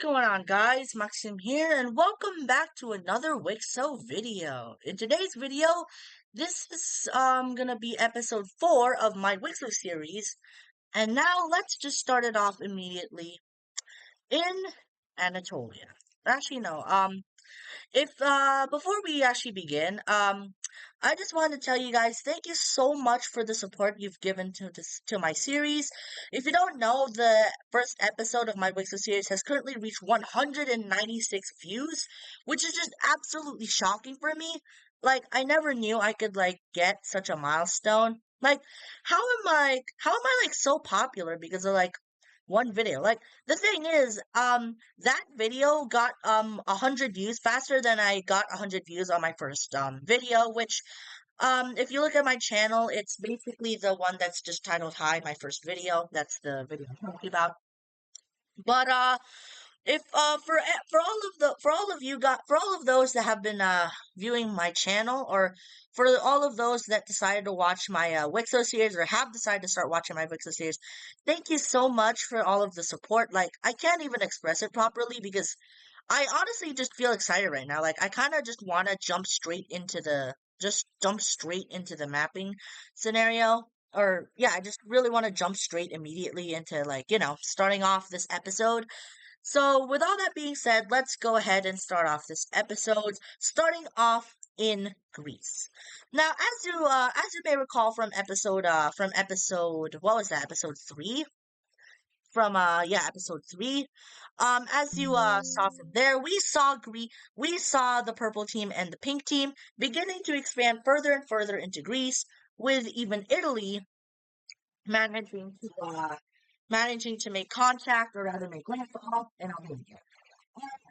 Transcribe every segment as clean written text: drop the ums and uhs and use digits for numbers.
Going on, guys? Maxim here, and welcome back to another WICSO video. In today's video, this is gonna be episode 4 of my WICSO series, and now let's just start it off immediately in Anatolia. Actually, no. If before we actually begin, I just wanted to tell you guys thank you so much for the support you've given to my series. If you don't know, the first episode of my WIXO series has currently reached 196 views, which is just absolutely shocking for me. Like, I never knew I could get such a milestone. Like, how am I like so popular because of one video? Like, the thing is, that video got 100 views faster than I got 100 views on my first video, which if you look at my channel, it's basically the one that's just titled "Hi, my first video." That's the video I'm talking about. But if for all of you got for all of those that have been viewing my channel, or for all of those that decided to watch my WIXO series or have decided to start watching my WIXO series, thank you so much for all of the support. Like, I can't even express it properly because I honestly just feel excited right now. Like, I kind of just want to jump straight into the mapping scenario. Or yeah, I just really want to jump straight immediately into starting off this episode. So, with all that being said, let's go ahead and start off this episode, starting off in Greece. Now, as you may recall from episode what was that, episode 3? Episode 3. As you saw from there, we saw the purple team and the pink team beginning to expand further and further into Greece, with even Italy managing to make contact, or rather make landfall, and I'll be here.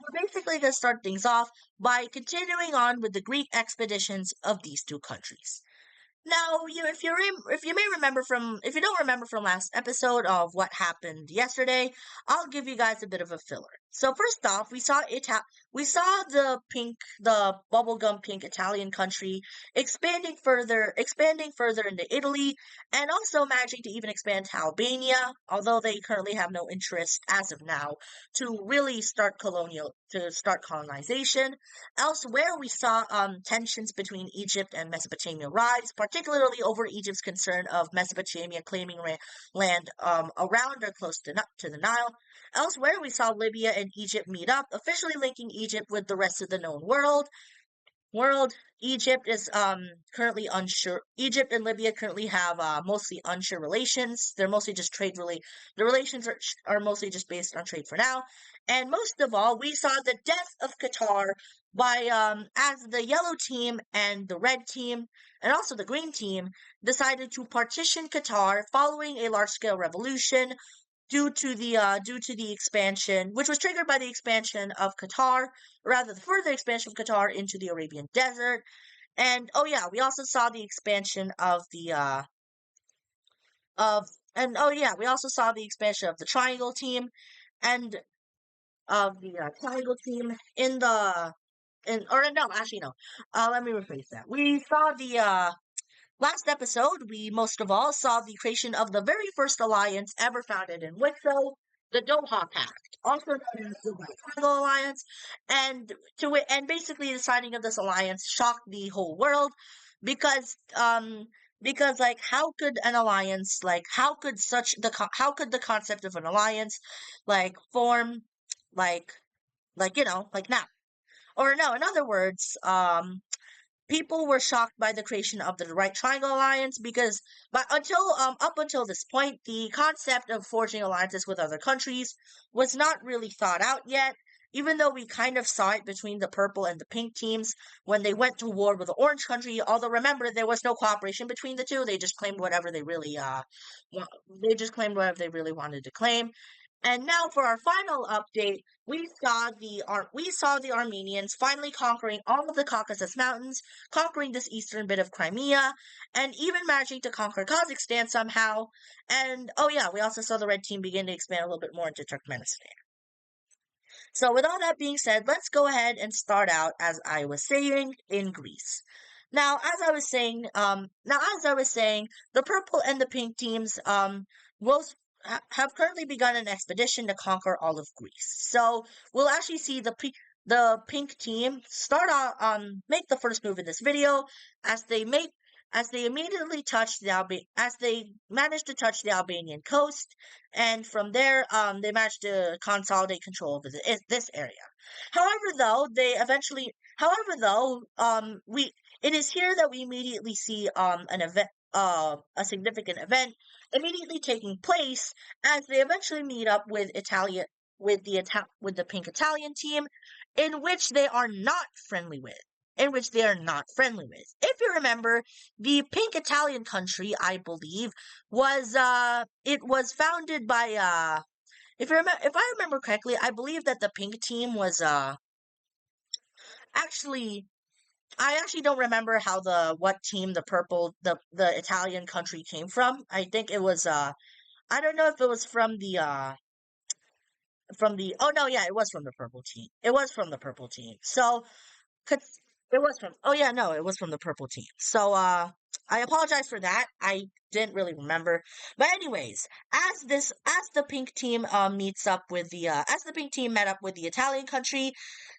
We're basically going to start things off by continuing on with the Greek expeditions of these two countries. Now, if you don't remember from last episode of what happened yesterday, I'll give you guys a bit of a filler. So first off, we saw the bubblegum pink Italian country expanding further into Italy, and also managing to even expand to Albania, although they currently have no interest as of now to really start colonization. Elsewhere, we saw tensions between Egypt and Mesopotamia rise, particularly over Egypt's concern of Mesopotamia claiming land around or close to the Nile. Elsewhere, we saw Libya and Egypt meet up, officially linking Egypt with the rest of the known world. Egypt is currently unsure. Egypt and Libya currently have mostly unsure relations. They're mostly just the relations are mostly just based on trade for now. And most of all, we saw the death of Qatar by as the yellow team and the red team and also the green team decided to partition Qatar following a large scale revolution due to the expansion, which was triggered by the expansion of Qatar, or rather the further expansion of Qatar into the Arabian Desert. And oh yeah, we also saw the expansion of the of and oh yeah, we also saw the expansion of the Triangle team and of the Triangle team in the in or no, actually no. Let me rephrase that. We saw the last episode, we most of all saw the creation of the very first alliance ever founded in WICSO, the Doha Pact, also known as the White Triangle Alliance, and basically the signing of this alliance shocked the whole world because like how could an alliance how could the concept of an alliance form like now, or no, in other words, people were shocked by the creation of the Right Triangle Alliance because, but until up until this point, the concept of forging alliances with other countries was not really thought out yet. Even though we kind of saw it between the purple and the pink teams when they went to war with the orange country, although remember there was no cooperation between the two, they just claimed whatever they really wanted to claim. And now for our final update, we saw the Armenians finally conquering all of the Caucasus Mountains, conquering this eastern bit of Crimea, and even managing to conquer Kazakhstan somehow. And oh yeah, we also saw the red team begin to expand a little bit more into Turkmenistan. So with all that being said, let's go ahead and start out, as I was saying, in Greece. Now as I was saying, the purple and the pink teams have currently begun an expedition to conquer all of Greece. So we'll actually see the pink team start out make the first move in this video as they make as they immediately touch as they manage to touch the Albanian coast, and from there they manage to consolidate control over this area. However though we it is here that we immediately see an event a significant event immediately taking place as they eventually meet up with with the pink Italian team, in which they are not friendly with. In which they are not friendly with. If you remember, the pink Italian country, I believe, was it was founded by if I remember correctly, I believe that the pink team was actually I actually don't remember how the what team the Italian country came from. I think it was I don't know if it was from the oh no, yeah, it was from the purple team. It was from the purple team. So it was from oh yeah, no, it was from the purple team. So I apologize for that. I didn't really remember. But anyways, as the pink team meets up with the as the pink team met up with the Italian country,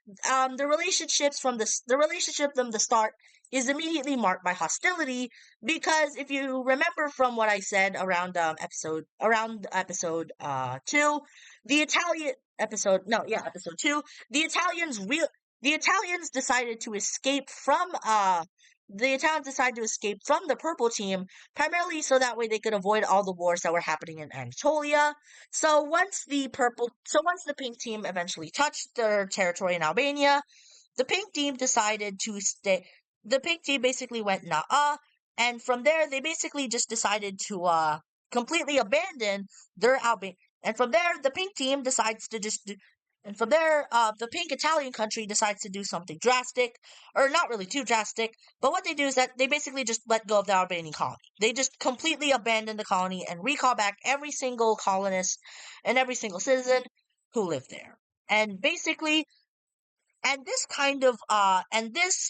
the relationships the relationship from the start is immediately marked by hostility, because if you remember from what I said around episode 2, the Italian episode no yeah episode 2, the Italians decided to escape from the purple team, primarily so that way they could avoid all the wars that were happening in Anatolia. So once the pink team eventually touched their territory in Albania, the pink team decided to stay. The pink team basically went nah, and from there they basically just decided to completely abandon their Albania. And from there, the pink team decides to just do. And from there, the pink Italian country decides to do something drastic, or not really too drastic. But what they do is that they basically just let go of the Albanian colony. They just completely abandon the colony and recall back every single colonist and every single citizen who lived there. And basically, and this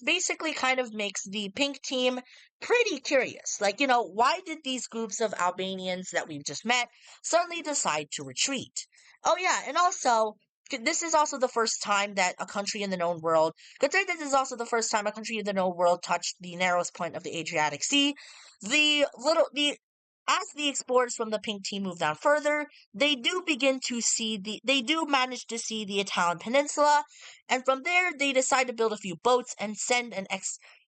basically kind of makes the pink team pretty curious. Like, why did these groups of Albanians that we've just met suddenly decide to retreat? Oh yeah, and also this is also the first time that a country in the known world consider this is also the first time a country in the known world touched the narrowest point of the Adriatic Sea. The as the explorers from the pink team move down further, they do manage to see the Italian peninsula, and from there they decide to build a few boats and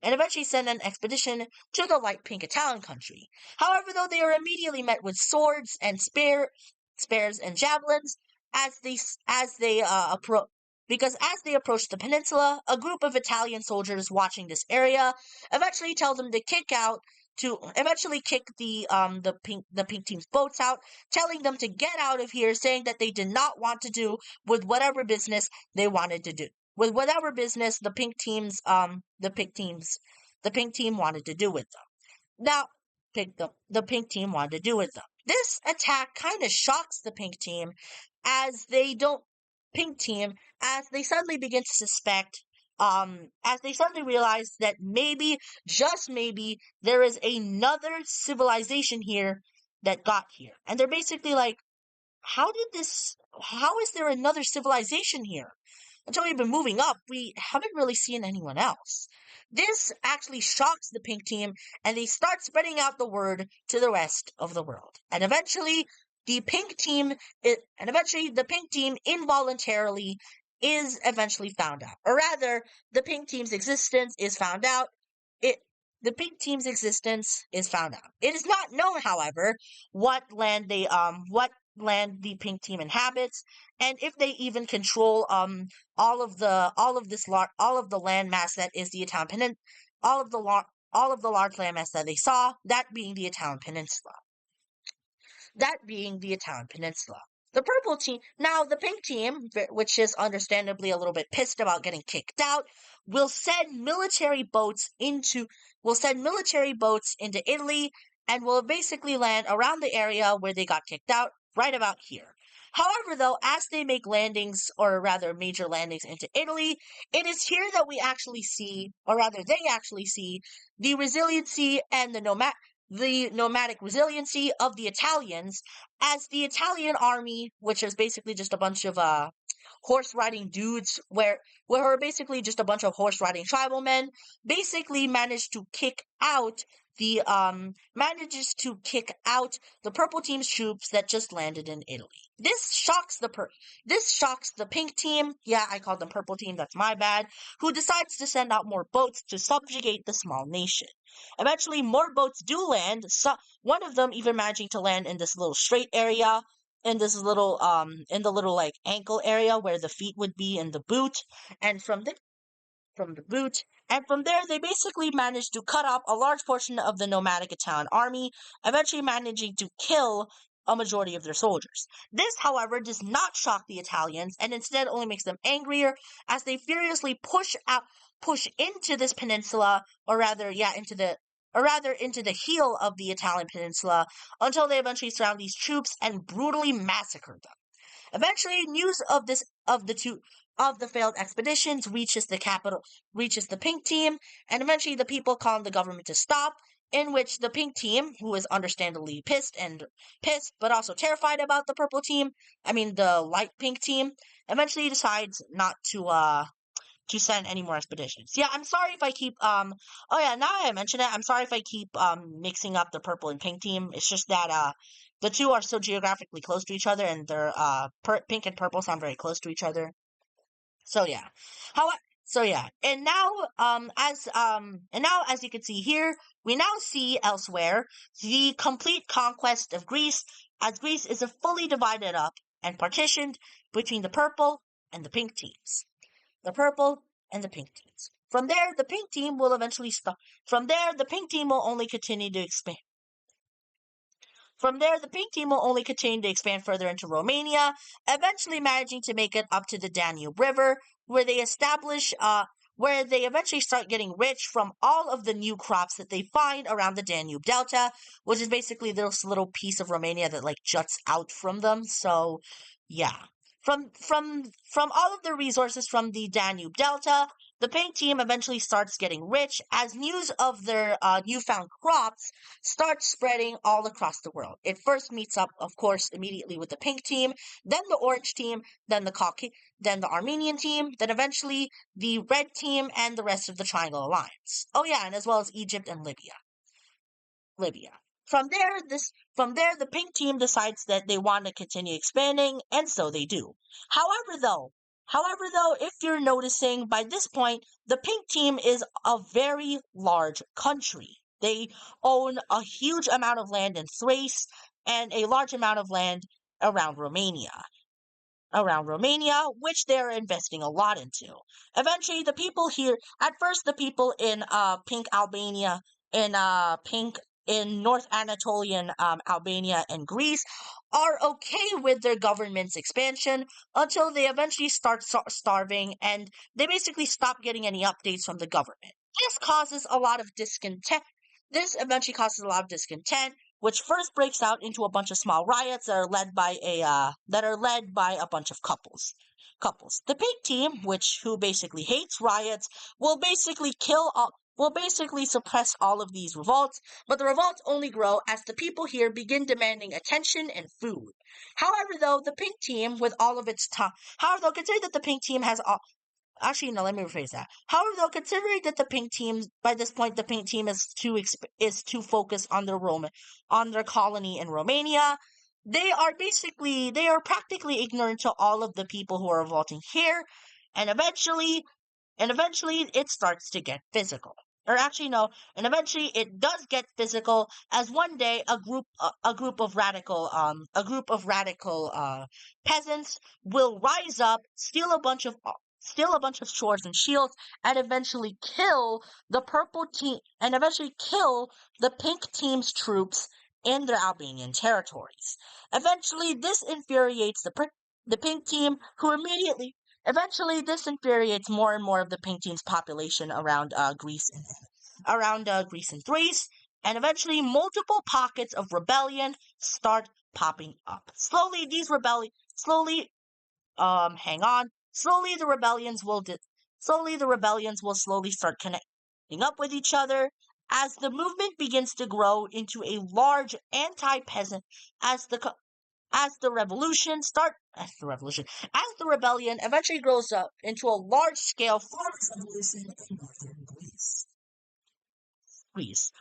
eventually send an expedition to the light pink Italian country. However, though, they are immediately met with swords and spears and javelins as they approach. Because as they approach the peninsula, a group of Italian soldiers watching this area eventually tell them to eventually kick the pink team's boats out, telling them to get out of here, saying that they did not want to do with whatever business they wanted to do. With whatever business the pink team wanted to do with them. Now, the pink team wanted to do with them. This attack kind of shocks the pink team as they don't pink team as they suddenly begin to suspect as they suddenly realize that maybe, just maybe, there is another civilization here that got here. And they're basically like, how is there another civilization here? Until we've been moving up, we haven't really seen anyone else. This actually shocks the pink team, and they start spreading out the word to the rest of the world. And eventually, the pink team involuntarily is eventually found out. Or rather, the pink team's existence is found out. The pink team's existence is found out. It is not known, however, what land the pink team inhabits, and if they even control all of the land mass that is the Italian peninsula, all of the large land mass that they saw, that being the Italian peninsula. The pink team, which is understandably a little bit pissed about getting kicked out, will send military boats into Italy, and will basically land around the area where they got kicked out, right about here. However, though, as they make landings, or rather major landings into Italy, it is here that we actually see, or rather they actually see, the resiliency and the nomadic resiliency of the Italians, as the Italian army, which is basically just a bunch of horse riding dudes, where are basically just a bunch of horse riding tribal men, basically manages to kick out the purple team's troops that just landed in Italy. This shocks the pink team. Yeah, I called them purple team. That's my bad. Who decides to send out more boats to subjugate the small nation. Eventually, more boats do land. One of them even managing to land in this little strait area, in the little like ankle area where the feet would be in the boot, and from the boot. And from there, they basically managed to cut off a large portion of the nomadic Italian army, eventually managing to kill a majority of their soldiers. This, however, does not shock the Italians, and instead only makes them angrier as they furiously push into this peninsula, into the heel of the Italian peninsula, until they eventually surround these troops and brutally massacre them. Eventually, news of the failed expeditions reaches the pink team, and eventually the people calling the government to stop, in which the pink team, who is understandably pissed, but also terrified about the purple team, the light pink team, eventually decides not to send any more expeditions. Yeah, I'm sorry if I keep oh yeah, now I mention it, I'm sorry if I keep mixing up the purple and pink team. It's just that the two are so geographically close to each other, and they're pink and purple sound very close to each other. So yeah. How so yeah. And now as you can see here, we now see elsewhere the complete conquest of Greece, as Greece is fully divided up and partitioned between the purple and the pink teams. The purple and the pink teams. From there, the pink team will eventually stop. From there, the pink team will only continue to expand. From there, the pink team will only continue to expand further into Romania, eventually managing to make it up to the Danube River, where they eventually start getting rich from all of the new crops that they find around the Danube Delta, which is basically this little piece of Romania that like juts out from them. So, yeah. From all of the resources from the Danube Delta, the pink team eventually starts getting rich as news of their newfound crops starts spreading all across the world. It first meets up, of course, immediately with the pink team, then the orange team, then the Armenian team, then eventually the red team and the rest of the Triangle Alliance. Oh yeah, and as well as Egypt and Libya. From there, the pink team decides that they want to continue expanding, and so they do. However, though, if you're noticing, by this point, the pink team is a very large country. They own a huge amount of land in Thrace and a large amount of land around Romania, which they're investing a lot into. Eventually, at first, the people in pink Albania, in North Anatolian Albania and Greece, are okay with their government's expansion until they eventually start starving, and they basically stop getting any updates from the government. This eventually causes a lot of discontent, which first breaks out into a bunch of small riots that are led by a bunch of couples. The pink team, who basically hates riots, will basically suppress all of these revolts, but the revolts only grow as the people here begin demanding attention and food. However, though, the pink team, with all of its time, however, though, considering that the pink team has all, actually, no, let me rephrase that. However, though, considering that the pink team, by this point, the pink team is too focused on their colony in Romania, they are practically ignorant to all of the people who are revolting here, and eventually it starts to get physical. Or actually, no, and eventually it does get physical as one day a group of radical peasants will rise up, steal a bunch of swords and shields, and eventually kill the pink team's troops in their Albanian territories. Eventually, this infuriates the pink team, who immediately Eventually, this infuriates more and more of the pink team's population around Greece and Thrace, and eventually multiple pockets of rebellion start popping up. Hang on. Slowly the rebellions will slowly start connecting up with each other As the movement begins to grow into a large anti-peasant, as the as the revolution start as the rebellion eventually grows up into a large-scale farmers' revolution in northern Greece.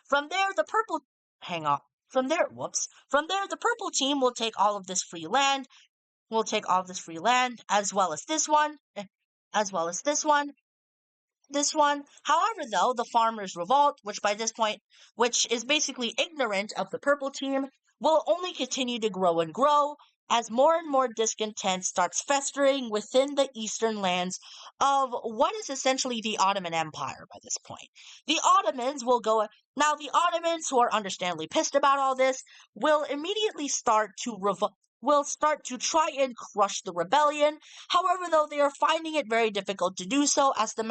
From there, the purple hang on. From there, the purple team will take all of this free land. Will take all of this free land as well as this one, as well as this one. However, though, the farmers revolt, which is basically ignorant of the purple team, will only continue to grow and grow as more and more discontent starts festering within the eastern lands of what is essentially the Ottoman Empire by this point. The Ottomans will go now. The Ottomans, who are understandably pissed about all this, will immediately start to will start to try and crush the rebellion. However, though, they are finding it very difficult to do so as the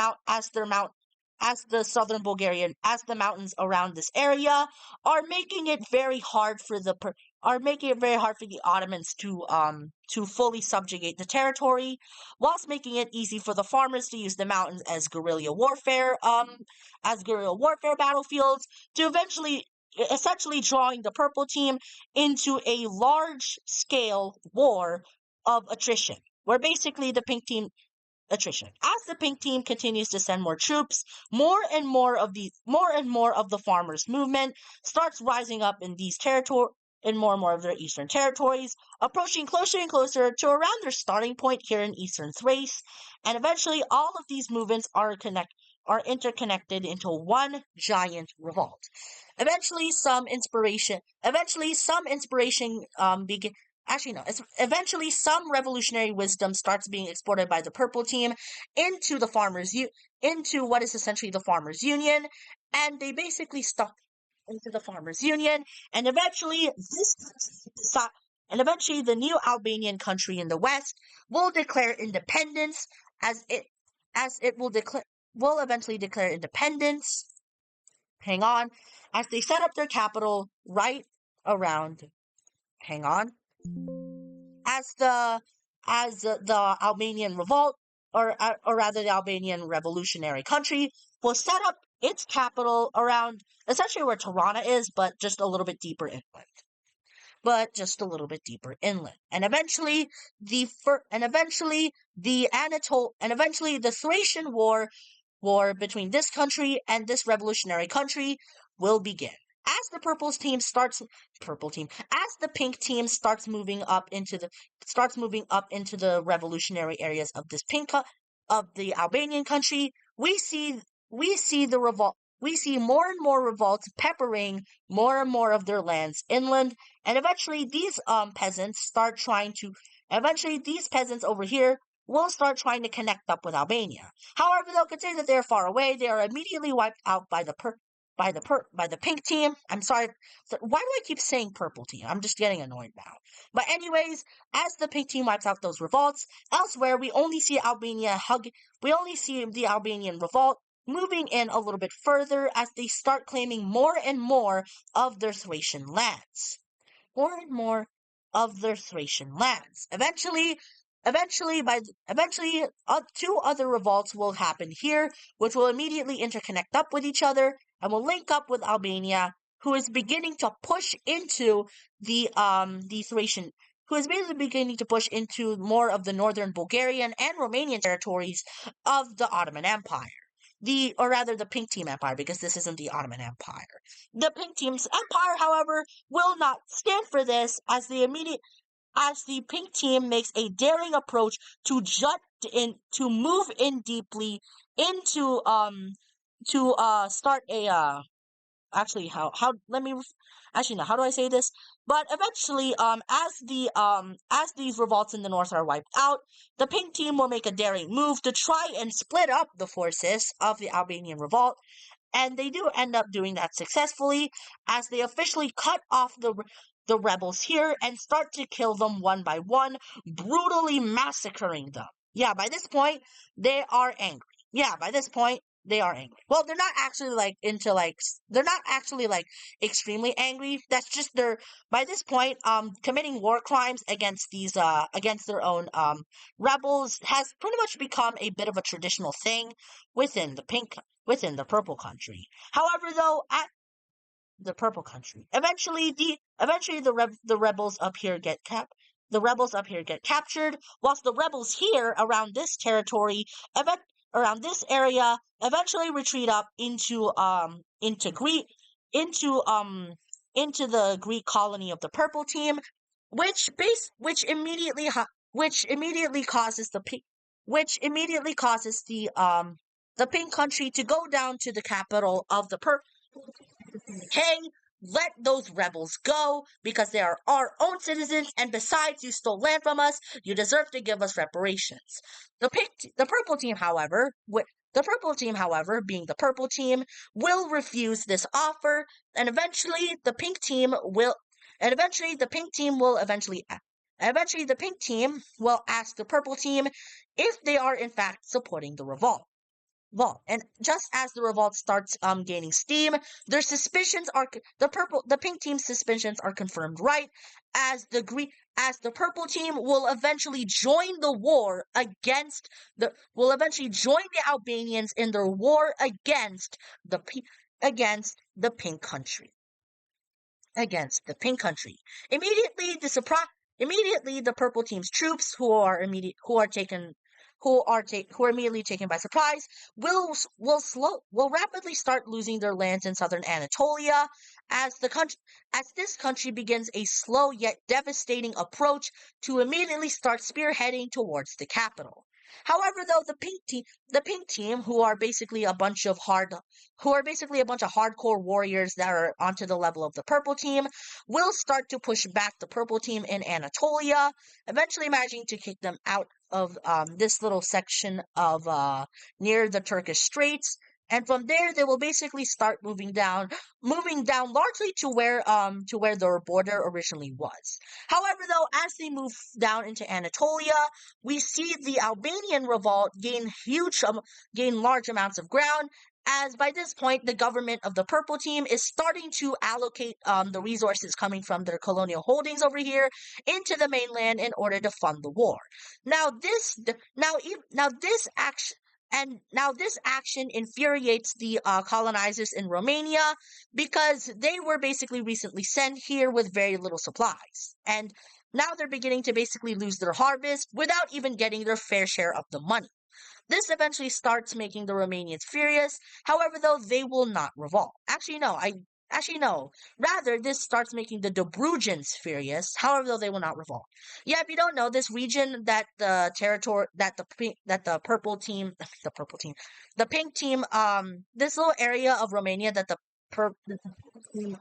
southern Bulgarian as the mountains around this area are making it very hard for the Ottomans to fully subjugate the territory, whilst making it easy for the farmers to use the mountains as guerrilla warfare battlefields to essentially drawing the purple team into a large scale war of attrition, where basically the pink team attrition. As the pink team continues to send more troops, more and more of the farmers' movement starts rising up in these territory in more and more of their eastern territories, approaching closer and closer to around their starting point here in eastern Thrace, and eventually all of these movements are interconnected into one giant revolt. Eventually, some revolutionary wisdom starts being exported by the purple team into into what is essentially the farmers' union, and they basically stuck into the farmers' union, and eventually the new Albanian country in the west will declare independence as it will eventually declare independence. Hang on, as they set up their capital right around. Hang on as the Albanian revolt, or rather the Albanian revolutionary country, will set up its capital around essentially where Tirana is, but just a little bit deeper inland. And eventually the Thracian war between this country and this revolutionary country will begin. As the pink team starts moving up into the revolutionary areas of of the Albanian country, we see the revolt. We see more and more revolts peppering more and more of their lands inland, and eventually these peasants over here will start trying to connect up with Albania. However, though, considering that they are far away, they are immediately wiped out by the pink team. I'm sorry. So why do I keep saying purple team? I'm just getting annoyed now. But anyways, as the pink team wipes out those revolts, elsewhere we only see the Albanian revolt moving in a little bit further as they start claiming more and more of their Thracian lands. Eventually, two other revolts will happen here, which will immediately interconnect up with each other and will link up with Albania, who is beginning to push into the Thracian, who is basically beginning to push into more of the northern Bulgarian and Romanian territories of the Ottoman Empire. Or rather the Pink Team Empire, because this isn't the Ottoman Empire. The Pink Team's empire, however, will not stand for this, as the pink team makes a daring approach to move in deeply into to start a actually how let me actually no how do I say this? But eventually, as these revolts in the north are wiped out, the pink team will make a daring move to try and split up the forces of the Albanian revolt, and they do end up doing that successfully, as they officially cut off the rebels here and start to kill them one by one, brutally massacring them. Yeah, by this point, they are angry. They are angry. Well, they're not actually like into like they're not actually like extremely angry. That's just their by this point committing war crimes against these against their own rebels has pretty much become a bit of a traditional thing within the purple country. However, though, at the purple country. Eventually the rebels up here get captured, whilst the rebels here around this territory, around this area, eventually retreat up into Greek into into the Greek colony of the purple team, which immediately causes the pink country to go down to the capital of the purple. Hey, let those rebels go because they are our own citizens, and besides, you stole land from us. You deserve to give us reparations. The purple team, however, being the purple team, will refuse this offer, and eventually the pink team will, and eventually the pink team will eventually. Eventually, the pink team will ask the purple team if they are in fact supporting the revolt. Well, and just as the revolt starts gaining steam, their suspicions are the pink team's suspicions are confirmed right as the purple team will eventually join the war against the will eventually join the Albanians in their war the against the pink country against the pink country. Immediately the purple team's troops who are immediately taken by surprise will rapidly start losing their lands in southern Anatolia as this country begins a slow yet devastating approach to immediately start spearheading towards the capital. However, though the pink team, who are basically a bunch of hardcore warriors that are onto the level of the purple team, will start to push back the purple team in Anatolia, eventually managing to kick them out of this little section of near the Turkish Straits. And from there, they will basically start moving down largely to where their border originally was. However, though, as they move down into Anatolia, we see the Albanian revolt gain large amounts of ground, as by this point the government of the purple team is starting to allocate the resources coming from their colonial holdings over here into the mainland in order to fund the war. Now this action infuriates the colonizers in Romania because they were basically recently sent here with very little supplies, and now they're beginning to basically lose their harvest without even getting their fair share of the money. This eventually starts making the Romanians furious. However, though, they will not revolt. Actually, no. Rather, this starts making the Dobrujians furious. However, though, they will not revolt. Yeah, if you don't know, this region that the purple team, the pink team, this little area of Romania that the team,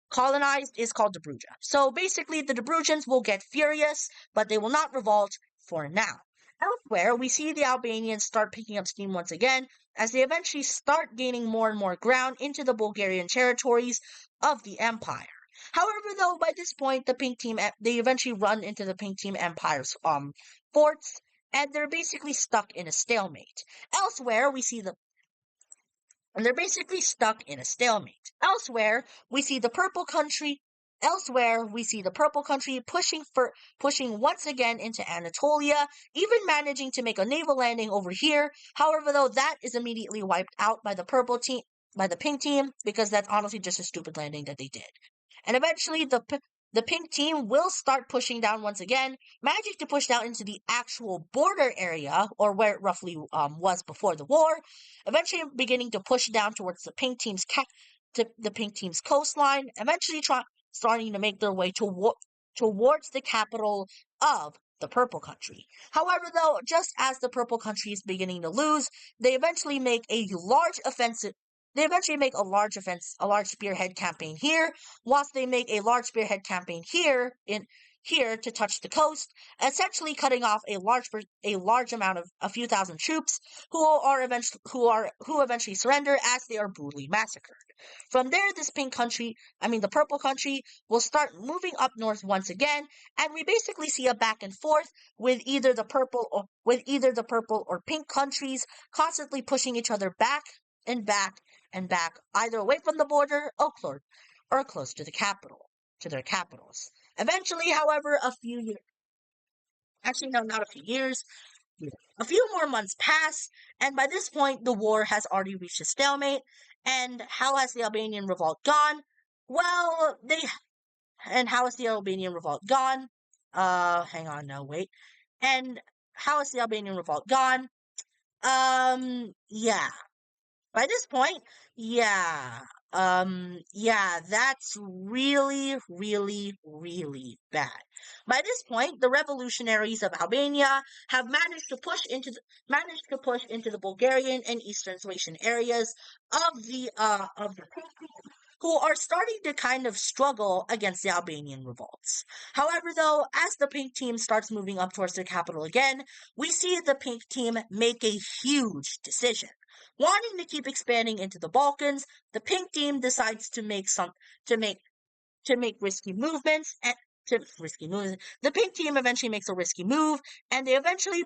colonized is called Dobruja. So basically, the Dobrujians will get furious, but they will not revolt for now. Elsewhere, we see the Albanians start picking up steam once again as they eventually start gaining more and more ground into the Bulgarian territories of the empire. However, though, by this point, they eventually run into the Pink Team Empire's forts, and they're basically stuck in a stalemate. Elsewhere, we see the and they're basically stuck in a stalemate. Elsewhere, we see the purple country pushing once again into Anatolia, even managing to make a naval landing over here. However, though, that is immediately wiped out by the pink team, because that's honestly just a stupid landing that they did. And eventually the pink team will start pushing down once again, managing to push down into the actual border area, or where it roughly was before the war, eventually beginning to push down towards the pink team's coastline, eventually starting to make their way towards the capital of the purple country. However, though, just as the purple country is beginning to lose, they eventually make a large spearhead campaign here, whilst they make a large spearhead campaign here here to touch the coast, essentially cutting off a large amount of a few thousand troops who eventually surrender as they are brutally massacred. From there, the purple country, will start moving up north once again, and we basically see a back and forth with either the purple or pink countries constantly pushing each other back and back and back, either away from the border or close to their capitals. Eventually, however, no, not a few years, a few more months pass, and by this point, the war has already reached a stalemate. And how has the Albanian revolt gone? Well, how has the Albanian revolt gone? Hang on, no, wait. And how has the Albanian revolt gone? Yeah. By this point, yeah. That's really, really, really bad. By this point, the revolutionaries of Albania have managed to push into the Bulgarian and Eastern Thracian areas of the who are starting to kind of struggle against the Albanian revolts. However, though, as the pink team starts moving up towards their capital again, we see the pink team make a huge decision. Wanting to keep expanding into the Balkans, the pink team decides to make risky movements and to risky moves. The pink team eventually makes a risky move, and they eventually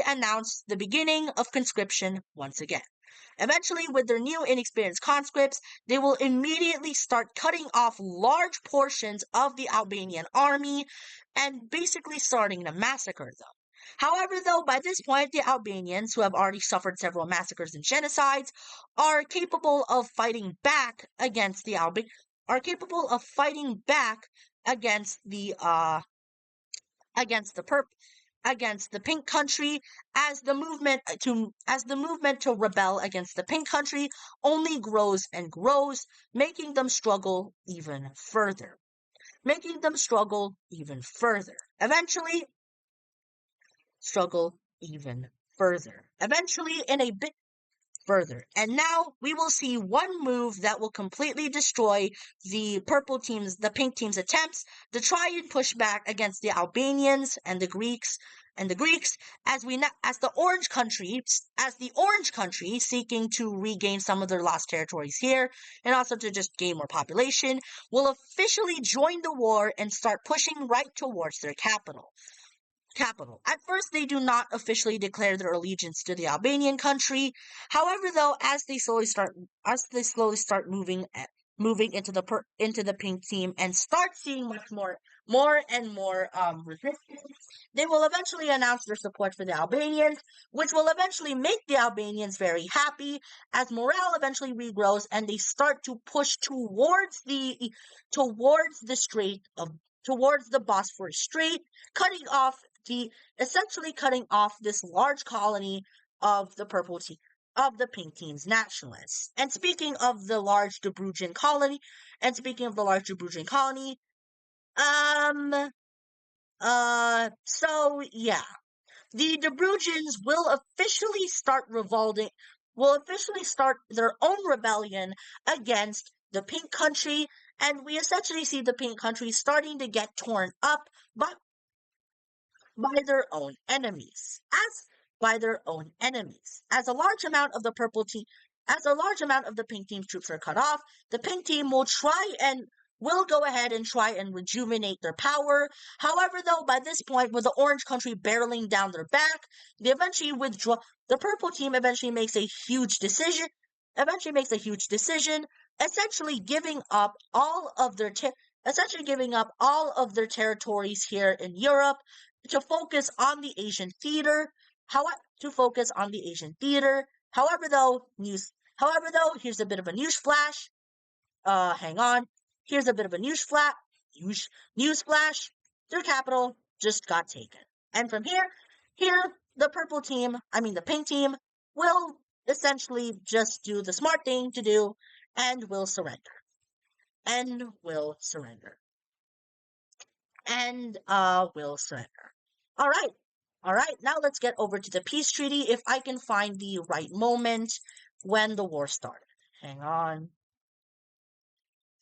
announce the beginning of conscription once again. Eventually, with their new inexperienced conscripts, they will immediately start cutting off large portions of the Albanian army and basically starting to massacre them. However, though, by this point, the Albanians, who have already suffered several massacres and genocides, are capable of fighting back against the against the pink country, as the movement to rebel against the pink country only grows and grows, making them struggle even further. Eventually, struggle even further. Eventually, in a bit further. And now we will see one move that will completely destroy the pink team's attempts to try and push back against the Albanians and the Greeks as the orange country seeking to regain some of their lost territories here and also to just gain more population will officially join the war and start pushing right towards their capital. At first, they do not officially declare their allegiance to the Albanian country. However, though, as they slowly start moving into the pink team and start seeing more and more resistance, they will eventually announce their support for the Albanians, which will eventually make the Albanians very happy as morale eventually regrows and they start to push towards the Bosphorus Strait, essentially cutting off this large colony of the pink team's nationalists. And speaking of the large Dobrujan colony, so yeah, the Dobrujans will officially start their own rebellion against the pink country, and we essentially see the pink country starting to get torn up by by their own enemies. As a large amount of the pink team's troops are cut off, the pink team will go ahead and try and rejuvenate their power. However, though, by this point, with the orange country barreling down their back, they eventually withdraw. The purple team eventually makes a huge decision, essentially giving up all of their territories here in Europe to focus on the Asian theater. However, here's a bit of a news flash. Hang on. Here's a bit of a news flash. Their capital just got taken. And from here, the pink team will essentially just do the smart thing to do and will surrender. Will surrender. All right, now let's get over to the peace treaty if I can find the right moment when the war started. Hang on.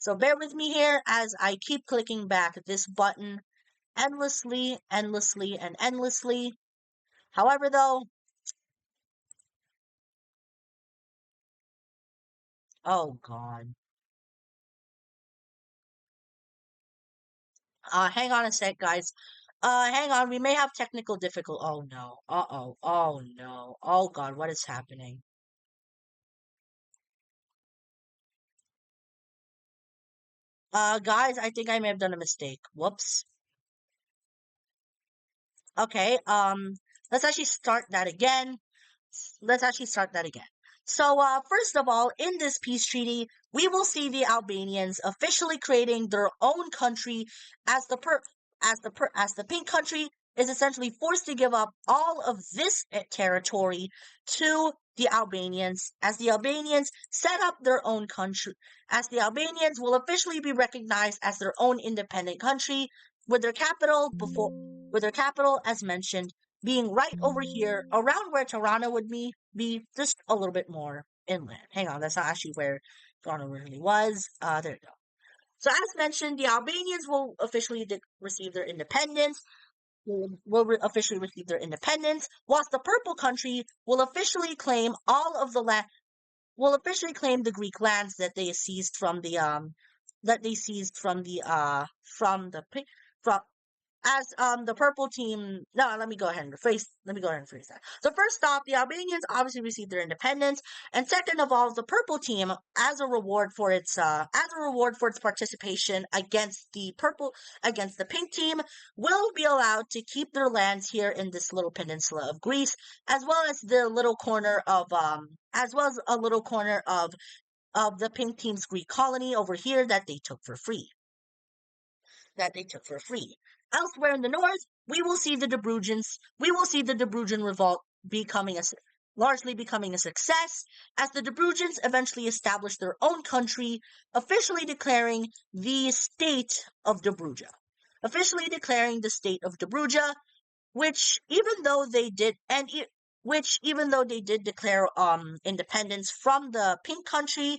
So bear with me here as I keep clicking back this button endlessly, endlessly, and endlessly. However, though, oh god. Hang on a sec, guys. Hang on, we may have technical difficult. Oh no. Uh-oh. Oh no. Oh god, what is happening? Guys, I think I may have done a mistake. Whoops. Okay, let's actually start that again. So, first of all, in this peace treaty, we will see the Albanians officially creating their own country as the pink country is essentially forced to give up all of this territory to the Albanians as the Albanians set up their own country, as the Albanians will officially be recognized as their own independent country with their capital as mentioned being right over here around where Tirana would be just a little bit more inland. Hang on, that's not actually where Tirana originally was. There you go. So as mentioned, the Albanians will officially receive their independence. Officially receive their independence, whilst the Purple Country will officially claim all of the land. Will officially claim the Greek lands that they seized from the from the from as the purple team. No, let me go ahead and phrase that. So first off, the Albanians obviously received their independence, and second of all, the purple team, as a reward for its participation against the pink team, will be allowed to keep their lands here in this little peninsula of Greece, as well as the little corner of as well as a little corner of the pink team's Greek colony over here that they took for free. Elsewhere in the north, we will see the Dobrujan revolt largely becoming a success as the Dobrujans eventually established their own country, officially declaring the state of Dobruja. Officially declaring the state of Dobruja, which even though they did and which even though they did declare independence from the pink country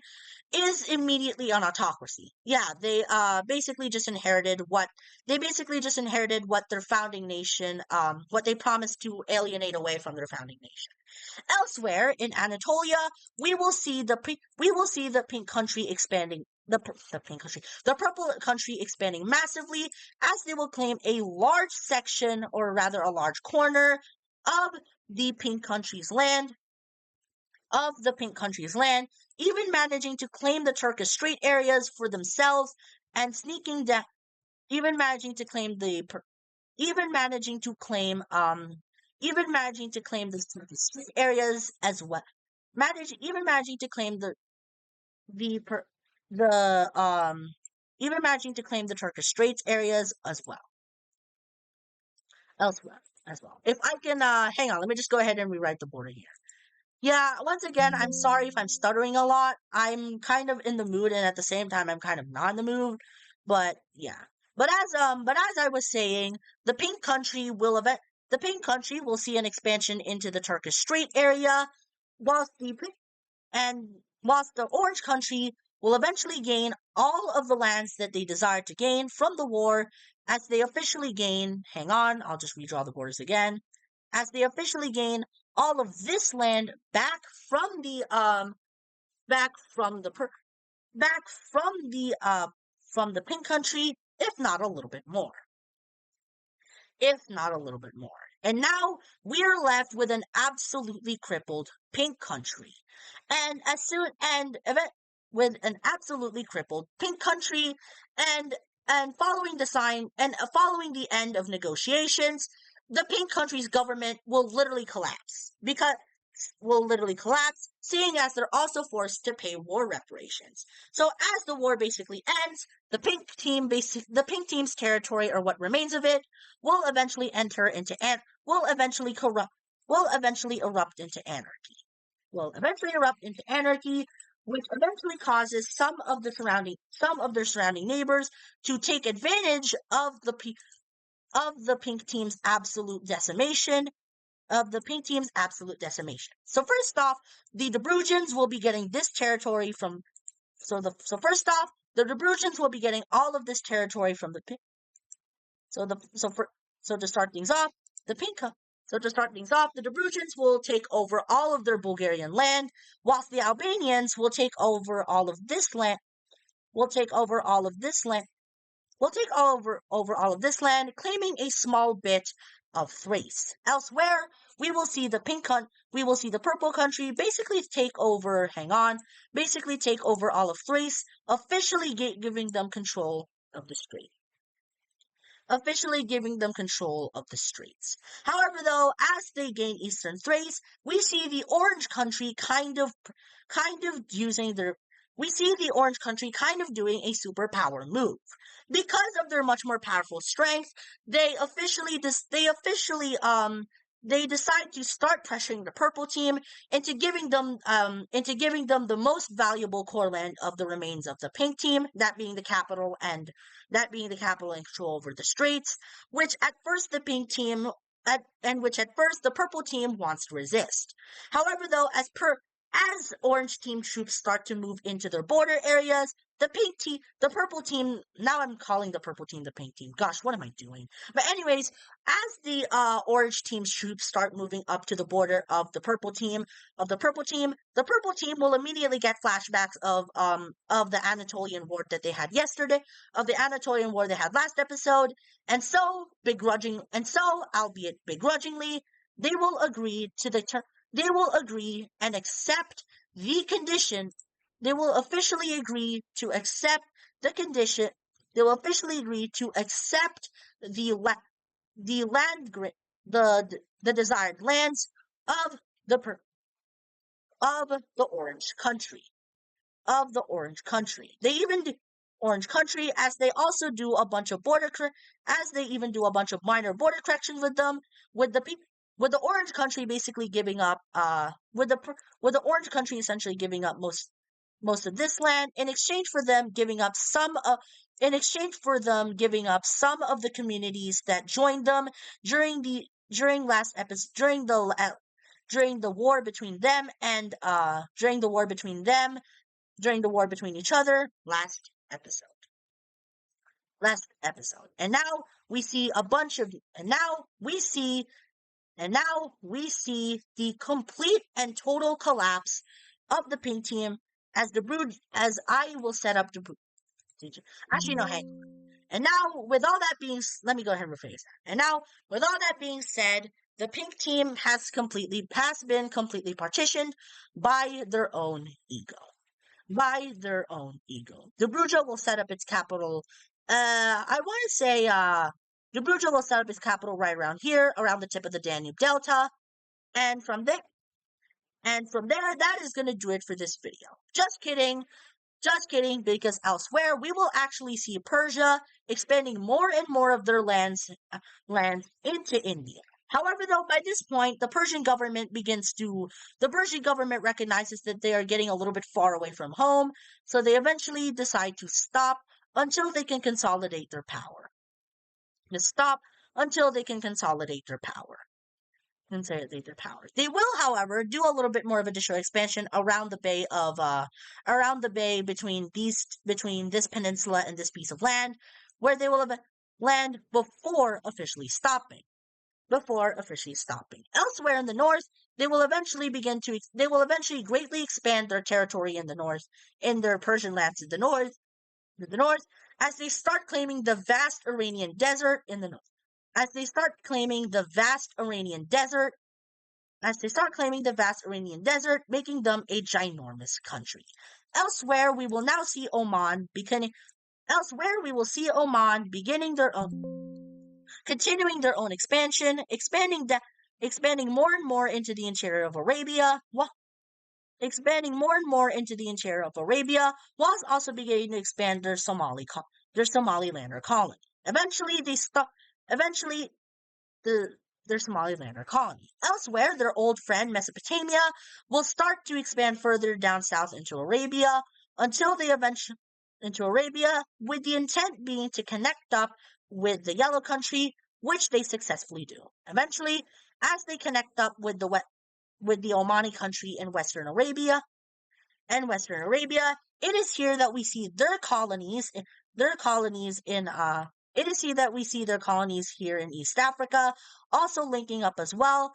is immediately an autocracy. Yeah, they basically just inherited what their founding nation what they promised to alienate away from their founding nation. Elsewhere in Anatolia, we will see the pink country expanding the purple country expanding massively as they will claim a large section or rather a large corner of the pink country's land even managing to claim the Turkish Strait areas for themselves and sneaking down even managing to claim the even managing to claim even managing to claim the Turkish Strait areas as well. Managing to claim the per, the even managing to claim the Turkish Straits areas as well. Elsewhere as well. If I can hang on, let me just go ahead and rewrite the border here. Yeah, once again, I'm sorry if I'm stuttering a lot. I'm kind of in the mood and at the same time I'm kind of not in the mood. But yeah. But as I was saying, the pink country will see an expansion into the Turkish Strait area, whilst the and whilst the Orange Country will eventually gain all of the lands that they desire to gain from the war as they officially gain, hang on, I'll just redraw the borders again, as they officially gain all of this land back from the per- back from the pink country, if not a little bit more. And now we're left with an absolutely crippled pink country. And as soon and event with an absolutely crippled pink country and following the end of negotiations, the pink country's government will literally collapse, seeing as they're also forced to pay war reparations. So as the war basically ends, the pink team's territory or what remains of it will eventually enter into will eventually erupt into anarchy. Which eventually causes some of their surrounding neighbors to take advantage of the pink team's absolute decimation. So first off, the Dobrujans will be getting this territory from so first off, The Dobrujians will be getting all of this territory from the pink. So to start things off, the pink. So to start things off, the Dobrujians will take over all of their Bulgarian land, whilst the Albanians will take over all of this land. Will take over all of this land. Will take over all of this land, claiming a small bit of Thrace. Elsewhere, we will see the we will see the purple country basically take over. Basically take over all of Thrace, officially giving them control of the strait. However, though, as they gain eastern Thrace, we see the Orange Country kind of using their we see the Orange Country kind of doing a superpower move. Because of their much more powerful strength, they decide to start pressuring the purple team into giving them the most valuable core land of the remains of the pink team, that being the capital and control over the straits, which at first the purple team wants to resist. However, though, as Orange team troops start to move into their border areas, the purple team, now I'm calling the purple team the pink team. Gosh, what am I doing? But anyways, as the Orange team's troops start moving up to the border of the purple team, the purple team will immediately get flashbacks of the Anatolian War that they had last episode, and so albeit begrudgingly, they will agree and accept the condition. They will officially agree to accept the condition. They will officially agree to accept the desired lands of the Orange Country. They even do Orange Country, as they also do a bunch of minor border corrections with them, with the Orange Country basically giving up with the Orange Country essentially giving up most of this land in exchange for them giving up some of the communities that joined them during the war between them and during the war between each other last episode. And now we see the complete and total collapse of the pink team as I will set up the actually no, hang. And now with all that being let me go ahead and rephrase that. And now with all that being said, the pink team has been completely partitioned by their own ego. The Bruja will set up its capital. I want to say the Bruja will set up its capital right around here, around the tip of the Danube Delta, and from there, that is going to do it for this video. Just kidding, because elsewhere we will actually see Persia expanding more and more of their lands into India. However, though, by this point, the Persian government recognizes that they are getting a little bit far away from home, so they eventually decide to stop until they can consolidate their power. They will, however, do a little bit more of additional expansion around the bay between this peninsula and this piece of land, where they will have land before officially stopping. Elsewhere in the north, they will eventually greatly expand their territory in the north, in their Persian lands in the north, as they start claiming the vast Iranian desert in the north. As they start claiming the vast Iranian desert, making them a ginormous country. Elsewhere, we will now see Oman beginning continuing their own expansion, expanding more and more into the interior of Arabia, whilst also beginning to expand their Somalilander colony. Their Somalilander colony. Elsewhere, their old friend Mesopotamia will start to expand further down south into Arabia, with the intent being to connect up with the Yellow Country, which they successfully do. Eventually, as they connect up with the Omani country in Western Arabia, and Western Arabia. It is here that we see their colonies, it is here that we see their colonies here in East Africa, also linking up as well,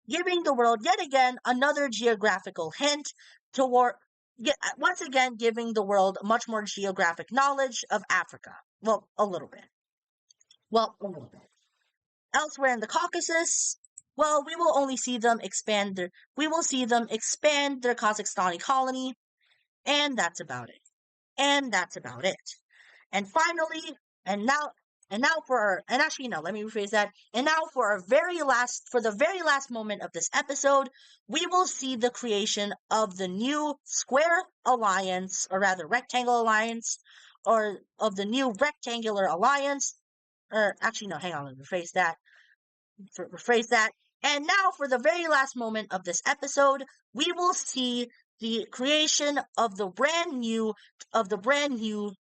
giving the world yet again another geographical hint toward, once again giving the world much more geographic knowledge of Africa. Well, a little bit. Well, a little bit. Elsewhere in the Caucasus, well, we will see them expand their Kazakhstani colony, and that's about it. And that's about it. And finally, and now, and actually, no, let me rephrase that. And now for the very last moment of this episode, we will see the creation of the new square alliance, or rather rectangle alliance, or of the new rectangular alliance, or actually, no, hang on, let me rephrase that. And now, for the very last moment of this episode, we will see the creation of the brand new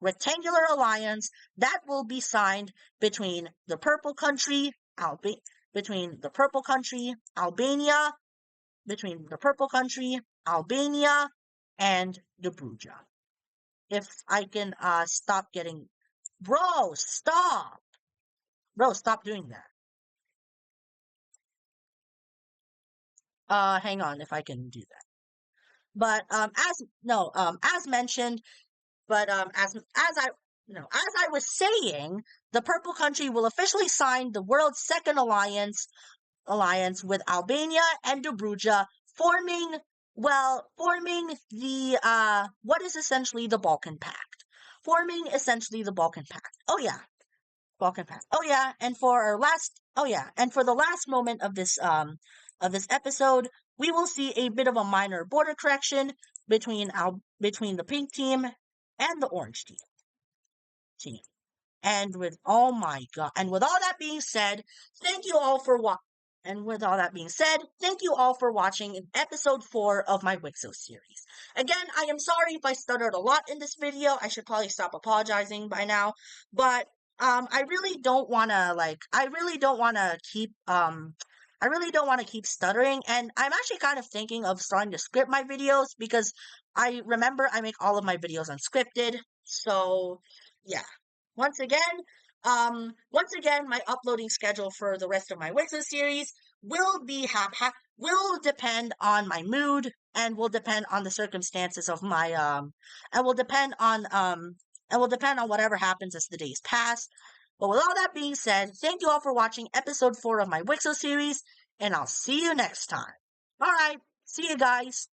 rectangular alliance that will be signed between the purple country Albania, and Dobruja. If I can stop getting, bro, stop doing that. Hang on, if I can do that. But as mentioned, but as I was saying, the purple country will officially sign the world's second alliance with Albania and Dobruja, forming the what is essentially the Balkan Pact. Oh yeah, Balkan Pact. Oh yeah, and for the last moment of this episode, we will see a bit of a minor border correction between the pink team and the orange team. And with oh my god, and with all that being said, thank you all for watching. And with all that being said, thank you all for watching episode 4 of my WICSO series. Again, I am sorry if I stuttered a lot in this video. I should probably stop apologizing by now. But I really don't wanna keep stuttering, and I'm actually kind of thinking of starting to script my videos because I remember I make all of my videos unscripted. So yeah. Once again, my uploading schedule for the rest of my WICSO series will depend on my mood, and will depend on the circumstances of my and will depend on whatever happens as the days pass. But with all that being said, thank you all for watching episode 4 of my WICSO series, and I'll see you next time. Alright, see you guys.